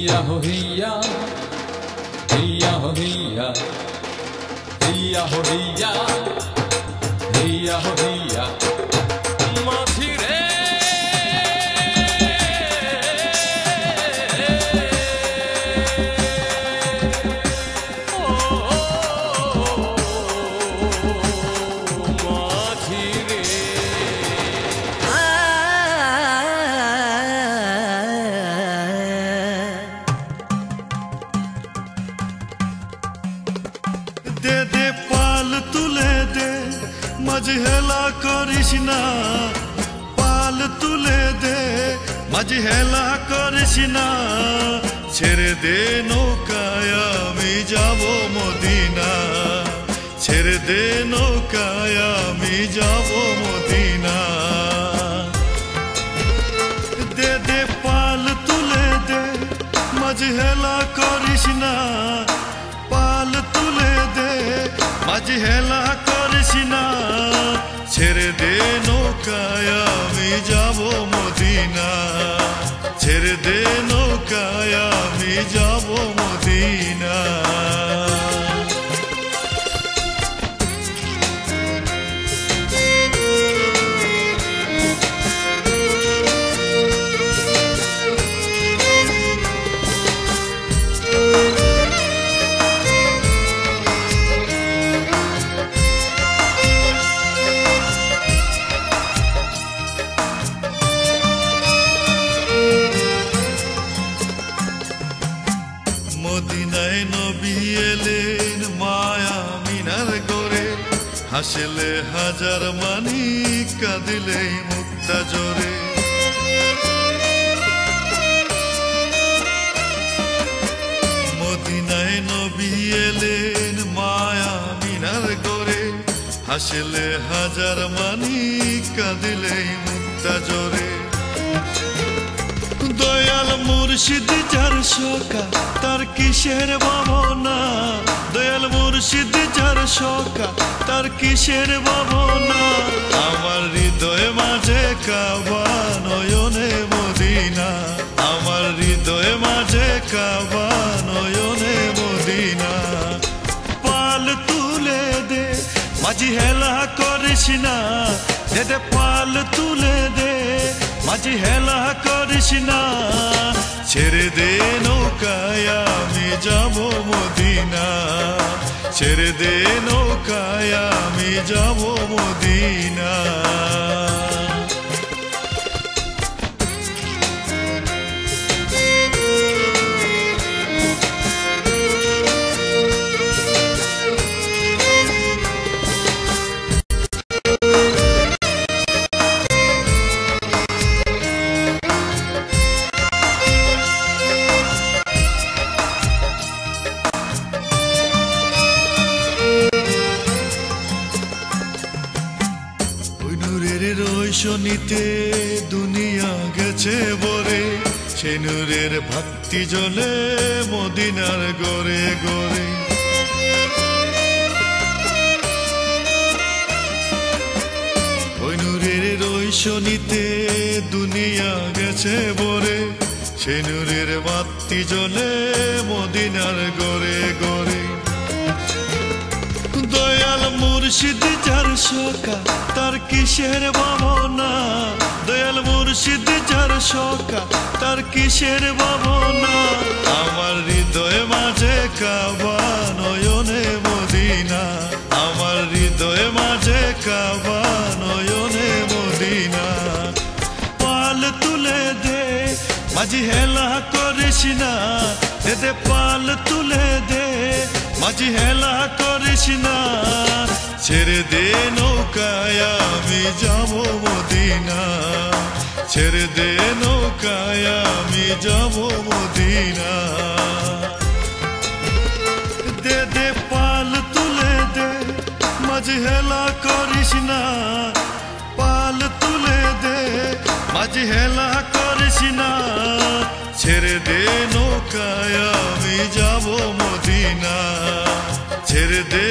ho hiya, hiya ho hiya, hiya ho hiya, hiya ho hiya. Mathi re, mathi re. দে দে পাল তুলে দে মাঝি হেলা করিস না, পাল তুলে দে মাঝি হেলা করিস না, ছেড়ে দে নৌকায় আমি যাব মদিনা, ছেড়ে দে নৌকায় আমি যাব মদিনা। দে দে পাল তুলে দে মাঝি হেলা করিস না, পাল তুলে দে মাঝি হেলা করিস না, ছেড়ে দে নৌকায় আমি যাব মদিনা, ছেড়ে দে নৌকায় আমি যাব মদিনা। মদিনায় নবী এলেন মায়া মিনার গড়ে, হাসলে হাজার মানি কাঁদিলে মুক্তা জোরে। মদিনায় নবী এলেন মায়া মিনার গড়ে, হাসলে হাজার মানি কাঁদিলে মুক্তা জোরে। দয়াল মুর্শিদ যার শোকা তার কিসের ভাবনা, দয়াল মুর্শিদ যার শোকা তার কিসের ভাবনা, আমার হৃদয় মাঝে কাবা নয়নে মদিনা, আমার হৃদয় মাঝে কাবা নয়নে মদিনা। পাল তুলে দে মাঝি হেলা করিস না, দে দে পাল তুলে দে মাঝি হেলা করিস না, ছেড়ে দে নৌকায় আমি যাব মদিনা, ছেড়ে দে নৌকায় আমি যাব মদিনা। রোশনীতে দুনিয়া গেছে বরে, সে নূরের ভক্তি জ্বলে মদিনার গড়ে গড়ে। ওই নূরের রোশনীতে দুনিয়া গেছে বরে, সে নূরের বাতি জ্বলে মদিনার গড়ে গড়ে। দয়াল মুর্শিদ যার শোকা তার কিসের ভাবনা, দয়াল মুর্শিদ যার শোকা তার কিসের ভাবনা, আমার হৃদয় মাঝে কাবা নয়নে মদিনা, আমার হৃদয় মাঝে কাবা নয়নে মদিনা। পাল তুলে দে মাঝি হেলা করিস না, দে দে পাল তুলে দে মাঝি হেলা করিস না, ছেড়ে দে নৌকায় আমি যাব মদিনা, ছেড়ে দে নৌকায় আমি যাব মদিনা। দে দে পাল তুলে দে মাঝি হেলা করিস না, পাল তুলে দে মাঝি হেলা করিস না, ছেড়ে দে নৌকায় আমি যাব মদিনা, ছেড়ে দে